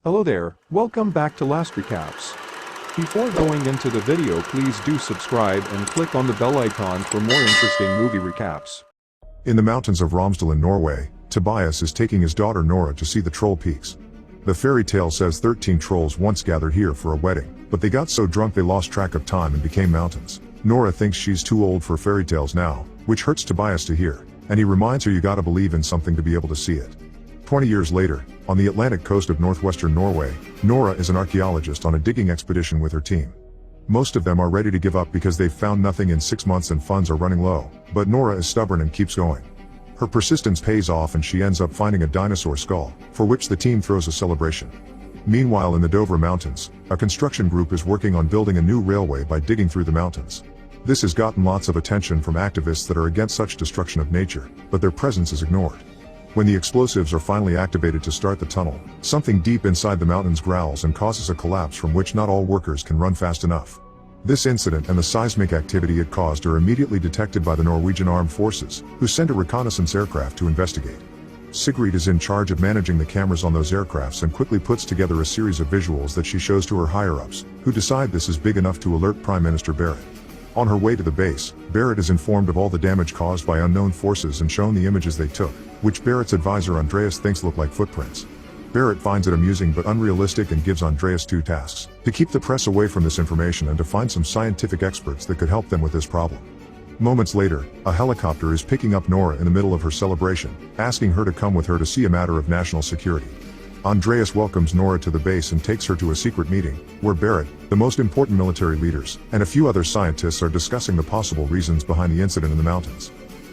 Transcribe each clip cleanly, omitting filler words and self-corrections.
Hello there, welcome back to Last Recaps. Before going into the video, please do subscribe and click on the bell icon for more interesting movie recaps. In the mountains of Romsdal in Norway, Tobias is taking his daughter Nora to see the troll peaks. The fairy tale says 13 trolls once gathered here for a wedding, but they got so drunk they lost track of time and became mountains. Nora thinks she's too old for fairy tales now, which hurts Tobias to hear, and he reminds her you gotta believe in something to be able to see it. 20 years later, on the Atlantic coast of northwestern Norway, Nora is an archaeologist on a digging expedition with her team. Most of them are ready to give up because they've found nothing in 6 months and funds are running low, but Nora is stubborn and keeps going. Her persistence pays off and she ends up finding a dinosaur skull, for which the team throws a celebration. Meanwhile, in the Dovre Mountains, a construction group is working on building a new railway by digging through the mountains. This has gotten lots of attention from activists that are against such destruction of nature, but their presence is ignored. When the explosives are finally activated to start the tunnel, something deep inside the mountains growls and causes a collapse from which not all workers can run fast enough. This incident and the seismic activity it caused are immediately detected by the Norwegian Armed Forces, who send a reconnaissance aircraft to investigate. Sigrid is in charge of managing the cameras on those aircrafts and quickly puts together a series of visuals that she shows to her higher-ups, who decide this is big enough to alert Prime Minister Barrett. On her way to the base, Barrett is informed of all the damage caused by unknown forces and shown the images they took, which Barrett's advisor Andreas thinks look like footprints. Barrett finds it amusing but unrealistic and gives Andreas 2 tasks: to keep the press away from this information and to find some scientific experts that could help them with this problem. Moments later, a helicopter is picking up Nora in the middle of her celebration, asking her to come with her to see a matter of national security. Andreas welcomes Nora to the base and takes her to a secret meeting, where Barrett, the most important military leaders, and a few other scientists are discussing the possible reasons behind the incident in the mountains.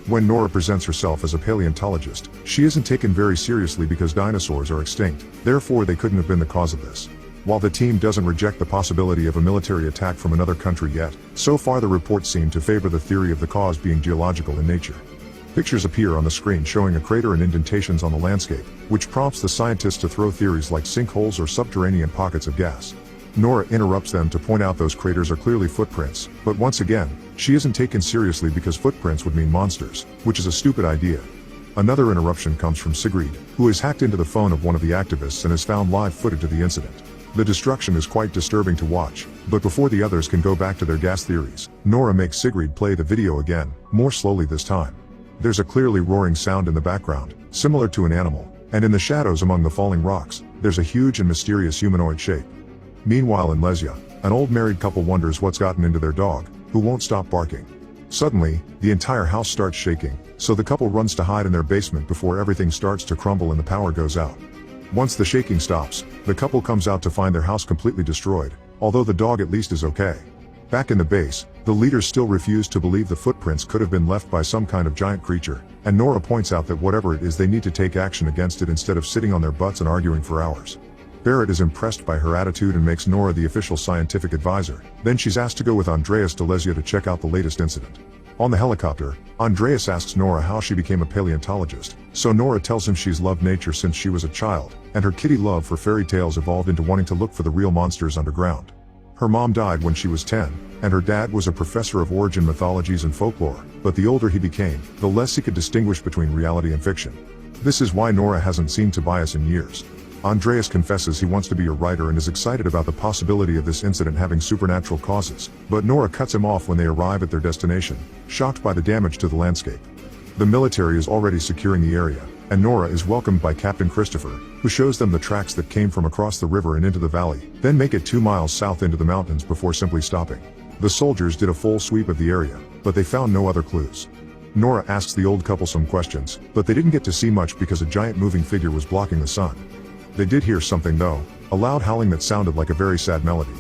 When Nora presents herself as a paleontologist, she isn't taken very seriously because dinosaurs are extinct, therefore they couldn't have been the cause of this. While the team doesn't reject the possibility of a military attack from another country yet, so far the reports seem to favor the theory of the cause being geological in nature. Pictures appear on the screen showing a crater and indentations on the landscape, which prompts the scientists to throw theories like sinkholes or subterranean pockets of gas. Nora interrupts them to point out those craters are clearly footprints, but once again, she isn't taken seriously because footprints would mean monsters, which is a stupid idea. Another interruption comes from Sigrid, who has hacked into the phone of one of the activists and has found live footage of the incident. The destruction is quite disturbing to watch, but before the others can go back to their gas theories, Nora makes Sigrid play the video again, more slowly this time. There's a clearly roaring sound in the background, similar to an animal, and in the shadows among the falling rocks, there's a huge and mysterious humanoid shape. Meanwhile in Lesia, an old married couple wonders what's gotten into their dog, who won't stop barking. Suddenly, the entire house starts shaking, so the couple runs to hide in their basement before everything starts to crumble and the power goes out. Once the shaking stops, the couple comes out to find their house completely destroyed, although the dog at least is okay. Back in the base, the leaders still refuse to believe the footprints could have been left by some kind of giant creature, and Nora points out that whatever it is they need to take action against it instead of sitting on their butts and arguing for hours. Barrett is impressed by her attitude and makes Nora the official scientific advisor, then she's asked to go with Andreas to Lesia to check out the latest incident. On the helicopter, Andreas asks Nora how she became a paleontologist, so Nora tells him she's loved nature since she was a child, and her kitty love for fairy tales evolved into wanting to look for the real monsters underground. Her mom died when she was 10, and her dad was a professor of origin mythologies and folklore, but the older he became, the less he could distinguish between reality and fiction. This is why Nora hasn't seen Tobias in years. Andreas confesses he wants to be a writer and is excited about the possibility of this incident having supernatural causes, but Nora cuts him off when they arrive at their destination, shocked by the damage to the landscape. The military is already securing the area, and Nora is welcomed by Captain Christopher, who shows them the tracks that came from across the river and into the valley, then make it 2 miles south into the mountains before simply stopping. The soldiers did a full sweep of the area, but they found no other clues. Nora asks the old couple some questions, but they didn't get to see much because a giant moving figure was blocking the sun. They did hear something though, a loud howling that sounded like a very sad melody.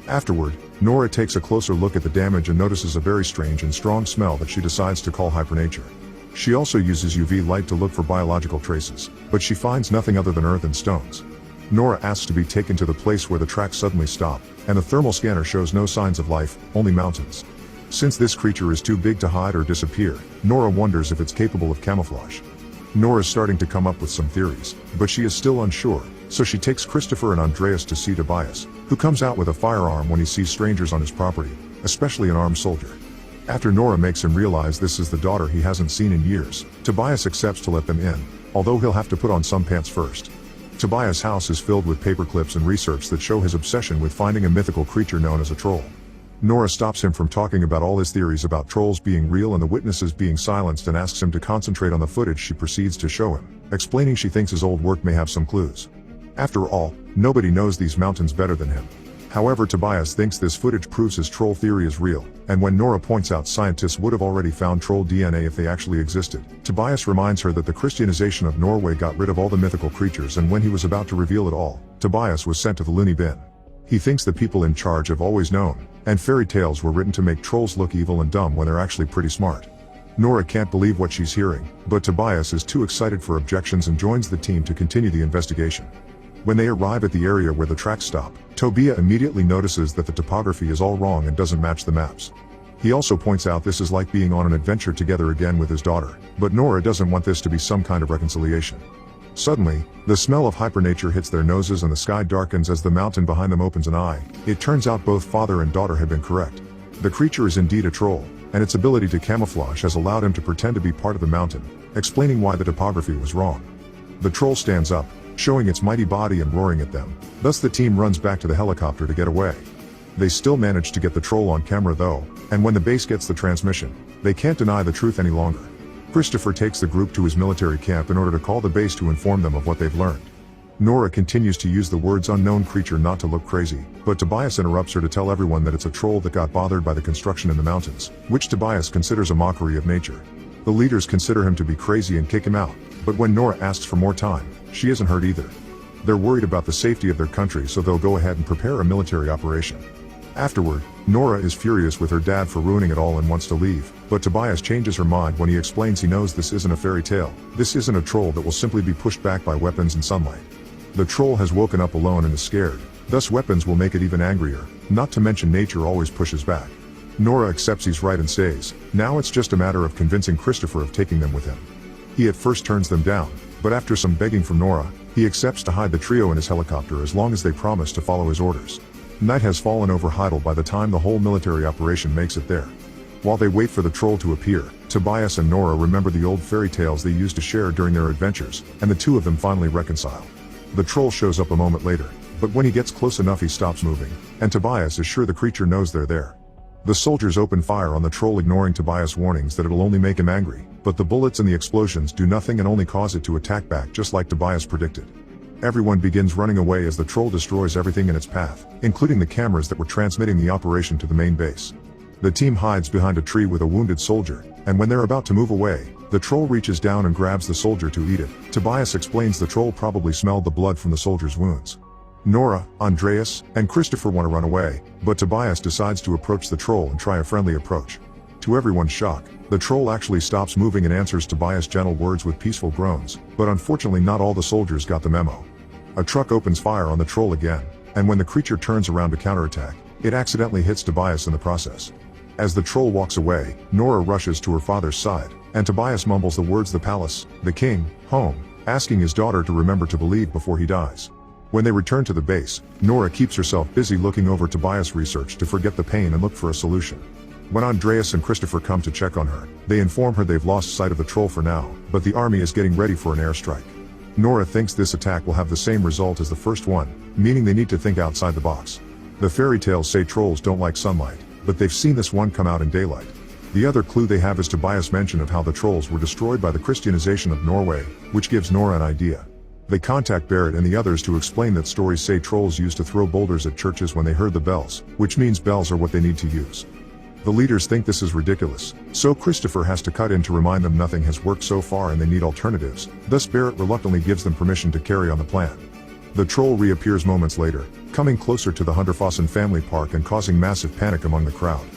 Afterward, Nora takes a closer look at the damage and notices a very strange and strong smell that she decides to call hypernature. She also uses UV light to look for biological traces, but she finds nothing other than earth and stones. Nora asks to be taken to the place where the tracks suddenly stop, and the thermal scanner shows no signs of life, only mountains. Since this creature is too big to hide or disappear, Nora wonders if it's capable of camouflage. Nora's starting to come up with some theories, but she is still unsure, so she takes Christopher and Andreas to see Tobias, who comes out with a firearm when he sees strangers on his property, especially an armed soldier. After Nora makes him realize this is the daughter he hasn't seen in years, Tobias accepts to let them in, although he'll have to put on some pants first. Tobias' house is filled with paper clips and research that show his obsession with finding a mythical creature known as a troll. Nora stops him from talking about all his theories about trolls being real and the witnesses being silenced and asks him to concentrate on the footage she proceeds to show him, explaining she thinks his old work may have some clues. After all, nobody knows these mountains better than him. However, Tobias thinks this footage proves his troll theory is real, and when Nora points out scientists would have already found troll DNA if they actually existed, Tobias reminds her that the Christianization of Norway got rid of all the mythical creatures, and when he was about to reveal it all, Tobias was sent to the loony bin. He thinks the people in charge have always known, and fairy tales were written to make trolls look evil and dumb when they're actually pretty smart. Nora can't believe what she's hearing, but Tobias is too excited for objections and joins the team to continue the investigation. When they arrive at the area where the tracks stop, Tobias immediately notices that the topography is all wrong and doesn't match the maps. He also points out this is like being on an adventure together again with his daughter, but Nora doesn't want this to be some kind of reconciliation. Suddenly, the smell of hypernature hits their noses and the sky darkens as the mountain behind them opens an eye. It turns out both father and daughter had been correct. The creature is indeed a troll, and its ability to camouflage has allowed him to pretend to be part of the mountain, explaining why the topography was wrong. The troll stands up, showing its mighty body and roaring at them. Thus the team runs back to the helicopter to get away. They still manage to get the troll on camera though, and when the base gets the transmission, they can't deny the truth any longer. Christopher takes the group to his military camp in order to call the base to inform them of what they've learned. Nora continues to use the words unknown creature not to look crazy, but Tobias interrupts her to tell everyone that it's a troll that got bothered by the construction in the mountains, which Tobias considers a mockery of nature. The leaders consider him to be crazy and kick him out, but when Nora asks for more time, she isn't hurt either. They're worried about the safety of their country, so they'll go ahead and prepare a military operation. Afterward, Nora is furious with her dad for ruining it all and wants to leave, but Tobias changes her mind when he explains he knows this isn't a fairy tale. This isn't a troll that will simply be pushed back by weapons and sunlight. The troll has woken up alone and is scared, thus weapons will make it even angrier, not to mention nature always pushes back. Nora accepts he's right and says, now it's just a matter of convincing Christopher of taking them with him. He at first turns them down, but after some begging from Nora, he accepts to hide the trio in his helicopter as long as they promise to follow his orders. Night has fallen over Heidel by the time the whole military operation makes it there. While they wait for the troll to appear, Tobias and Nora remember the old fairy tales they used to share during their adventures, and the two of them finally reconcile. The troll shows up a moment later, but when he gets close enough he stops moving, and Tobias is sure the creature knows they're there. The soldiers open fire on the troll, ignoring Tobias' warnings that it'll only make him angry, but the bullets and the explosions do nothing and only cause it to attack back just like Tobias predicted. Everyone begins running away as the troll destroys everything in its path, including the cameras that were transmitting the operation to the main base. The team hides behind a tree with a wounded soldier, and when they're about to move away, the troll reaches down and grabs the soldier to eat it. Tobias explains the troll probably smelled the blood from the soldier's wounds. Nora, Andreas, and Christopher want to run away, but Tobias decides to approach the troll and try a friendly approach. To everyone's shock, the troll actually stops moving and answers Tobias' gentle words with peaceful groans, but unfortunately not all the soldiers got the memo. A truck opens fire on the troll again, and when the creature turns around to counterattack, it accidentally hits Tobias in the process. As the troll walks away, Nora rushes to her father's side, and Tobias mumbles the words the palace, the king, home, asking his daughter to remember to believe before he dies. When they return to the base, Nora keeps herself busy looking over Tobias' research to forget the pain and look for a solution. When Andreas and Christopher come to check on her, they inform her they've lost sight of the troll for now, but the army is getting ready for an airstrike. Nora thinks this attack will have the same result as the first one, meaning they need to think outside the box. The fairy tales say trolls don't like sunlight, but they've seen this one come out in daylight. The other clue they have is Tobias' mention of how the trolls were destroyed by the Christianization of Norway, which gives Nora an idea. They contact Barrett and the others to explain that stories say trolls used to throw boulders at churches when they heard the bells, which means bells are what they need to use. The leaders think this is ridiculous, so Christopher has to cut in to remind them nothing has worked so far and they need alternatives, thus Barrett reluctantly gives them permission to carry on the plan. The troll reappears moments later, coming closer to the Hunderfossen family park and causing massive panic among the crowd.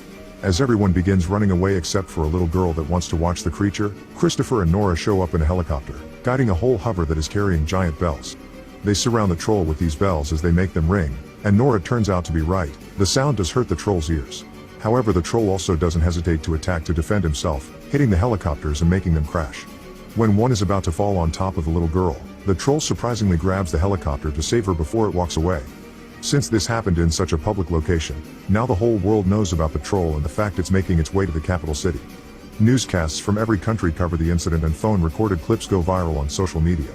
As everyone begins running away except for a little girl that wants to watch the creature, Christopher and Nora show up in a helicopter, guiding a whole hover that is carrying giant bells. They surround the troll with these bells as they make them ring, and Nora turns out to be right. The sound does hurt the troll's ears. However, the troll also doesn't hesitate to attack to defend himself, hitting the helicopters and making them crash. When one is about to fall on top of the little girl, the troll surprisingly grabs the helicopter to save her before it walks away. Since this happened in such a public location, now the whole world knows about the troll and the fact it's making its way to the capital city. Newscasts from every country cover the incident and phone-recorded clips go viral on social media.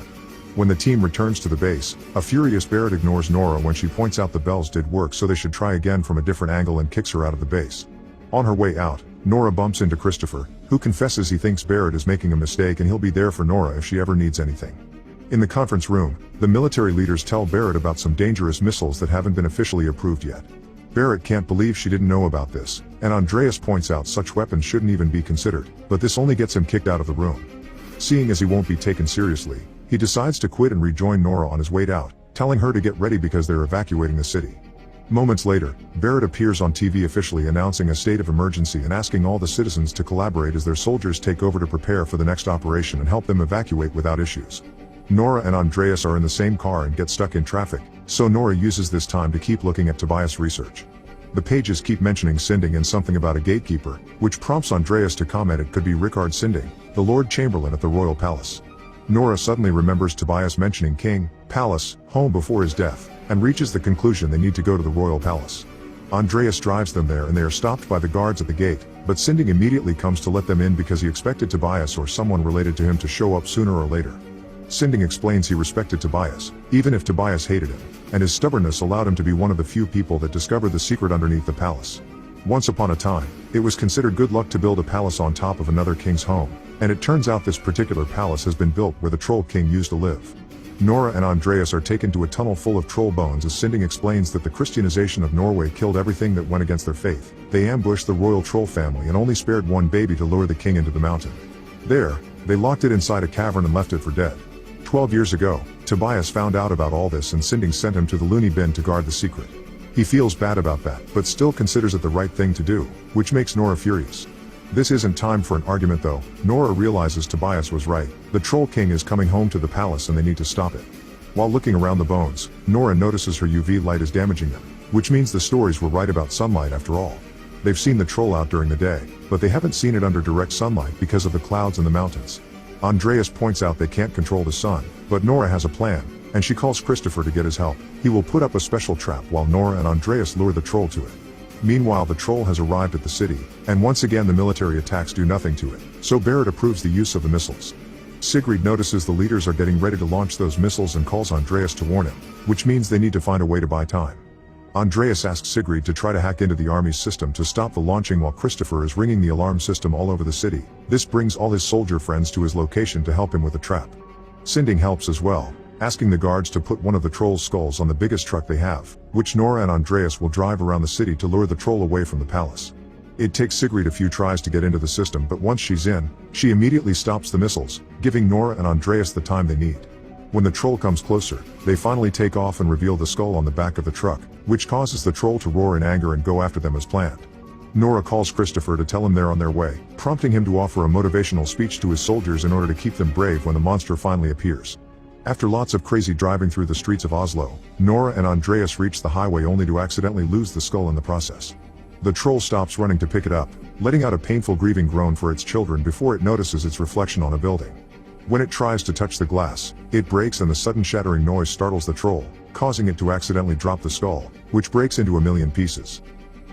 When the team returns to the base, a furious Barrett ignores Nora when she points out the bells did work, so they should try again from a different angle, and kicks her out of the base. On her way out, Nora bumps into Christopher, who confesses he thinks Barrett is making a mistake and he'll be there for Nora if she ever needs anything. In the conference room, the military leaders tell Barrett about some dangerous missiles that haven't been officially approved yet. Barrett can't believe she didn't know about this, and Andreas points out such weapons shouldn't even be considered, but this only gets him kicked out of the room. Seeing as he won't be taken seriously, he decides to quit and rejoin Nora on his way out, telling her to get ready because they're evacuating the city. Moments later, Barrett appears on TV officially announcing a state of emergency and asking all the citizens to collaborate as their soldiers take over to prepare for the next operation and help them evacuate without issues. Nora and Andreas are in the same car and get stuck in traffic, so Nora uses this time to keep looking at Tobias' research. The pages keep mentioning Sinding and something about a gatekeeper, which prompts Andreas to comment it could be Rickard Sinding, the Lord Chamberlain at the royal palace. Nora suddenly remembers Tobias mentioning king, palace, home before his death, and reaches the conclusion they need to go to the royal palace. Andreas drives them there and they are stopped by the guards at the gate, but Sinding immediately comes to let them in because he expected Tobias or someone related to him to show up sooner or later. Sinding explains he respected Tobias, even if Tobias hated him, and his stubbornness allowed him to be one of the few people that discovered the secret underneath the palace. Once upon a time, it was considered good luck to build a palace on top of another king's home, and it turns out this particular palace has been built where the Troll King used to live. Nora and Andreas are taken to a tunnel full of troll bones as Sinding explains that the Christianization of Norway killed everything that went against their faith. They ambushed the royal troll family and only spared one baby to lure the king into the mountain. There, they locked it inside a cavern and left it for dead. 12 years ago, Tobias found out about all this and Sinding sent him to the loony bin to guard the secret. He feels bad about that, but still considers it the right thing to do, which makes Nora furious. This isn't time for an argument though. Nora realizes Tobias was right. The Troll King is coming home to the palace and they need to stop it. While looking around the bones, Nora notices her UV light is damaging them, which means the stories were right about sunlight after all. They've seen the troll out during the day, but they haven't seen it under direct sunlight because of the clouds in the mountains. Andreas points out they can't control the sun, but Nora has a plan, and she calls Christopher to get his help. He will put up a special trap while Nora and Andreas lure the troll to it. Meanwhile, the troll has arrived at the city, and once again the military attacks do nothing to it, so Barrett approves the use of the missiles. Sigrid notices the leaders are getting ready to launch those missiles and calls Andreas to warn him, which means they need to find a way to buy time. Andreas asks Sigrid to try to hack into the army's system to stop the launching while Christopher is ringing the alarm system all over the city. This brings all his soldier friends to his location to help him with the trap. Sinding helps as well, asking the guards to put one of the troll's skulls on the biggest truck they have, which Nora and Andreas will drive around the city to lure the troll away from the palace. It takes Sigrid a few tries to get into the system, but once she's in, she immediately stops the missiles, giving Nora and Andreas the time they need. When the troll comes closer, they finally take off and reveal the skull on the back of the truck, which causes the troll to roar in anger and go after them as planned. Nora calls Christopher to tell him they're on their way, prompting him to offer a motivational speech to his soldiers in order to keep them brave when the monster finally appears. After lots of crazy driving through the streets of Oslo, Nora and Andreas reach the highway only to accidentally lose the skull in the process. The troll stops running to pick it up, letting out a painful grieving groan for its children before it notices its reflection on a building. When it tries to touch the glass, it breaks and the sudden shattering noise startles the troll, causing it to accidentally drop the skull, which breaks into a million pieces.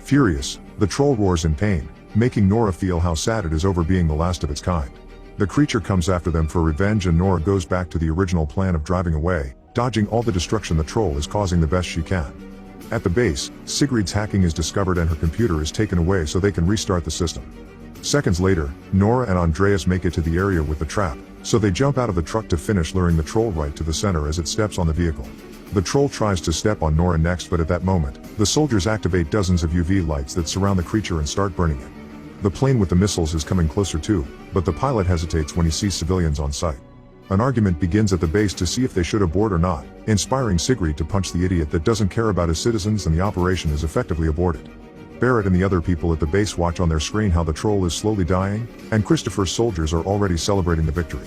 Furious, the troll roars in pain, making Nora feel how sad it is over being the last of its kind. The creature comes after them for revenge and Nora goes back to the original plan of driving away, dodging all the destruction the troll is causing the best she can. At the base, Sigrid's hacking is discovered and her computer is taken away so they can restart the system. Seconds later, Nora and Andreas make it to the area with the trap, so they jump out of the truck to finish luring the troll right to the center as it steps on the vehicle. The troll tries to step on Nora next, but at that moment, the soldiers activate dozens of UV lights that surround the creature and start burning it. The plane with the missiles is coming closer too, but the pilot hesitates when he sees civilians on site. An argument begins at the base to see if they should abort or not, inspiring Sigrid to punch the idiot that doesn't care about his citizens, and the operation is effectively aborted. Barrett and the other people at the base watch on their screen how the troll is slowly dying, and Christopher's soldiers are already celebrating the victory.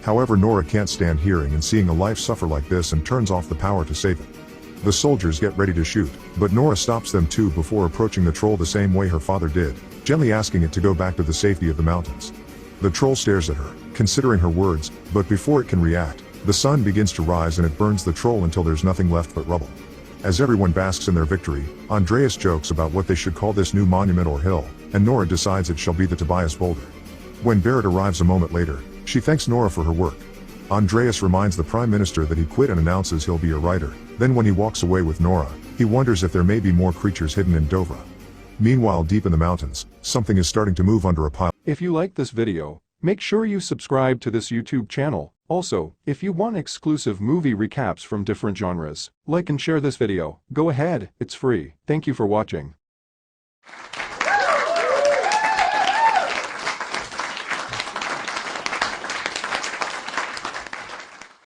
However, Nora can't stand hearing and seeing a life suffer like this and turns off the power to save it. The soldiers get ready to shoot, but Nora stops them too before approaching the troll the same way her father did, gently asking it to go back to the safety of the mountains. The troll stares at her, considering her words, but before it can react, the sun begins to rise and it burns the troll until there's nothing left but rubble. As everyone basks in their victory, Andreas jokes about what they should call this new monument or hill, and Nora decides it shall be the Tobias boulder. When Barrett arrives a moment later, she thanks Nora for her work. Andreas reminds the Prime Minister that he quit and announces he'll be a writer. Then when he walks away with Nora, he wonders if there may be more creatures hidden in Dovra. Meanwhile, deep in the mountains, something is starting to move under a pile. If you like this video, make sure you subscribe to this YouTube channel. Also, if you want exclusive movie recaps from different genres, like and share this video. Go ahead, it's free. Thank you for watching.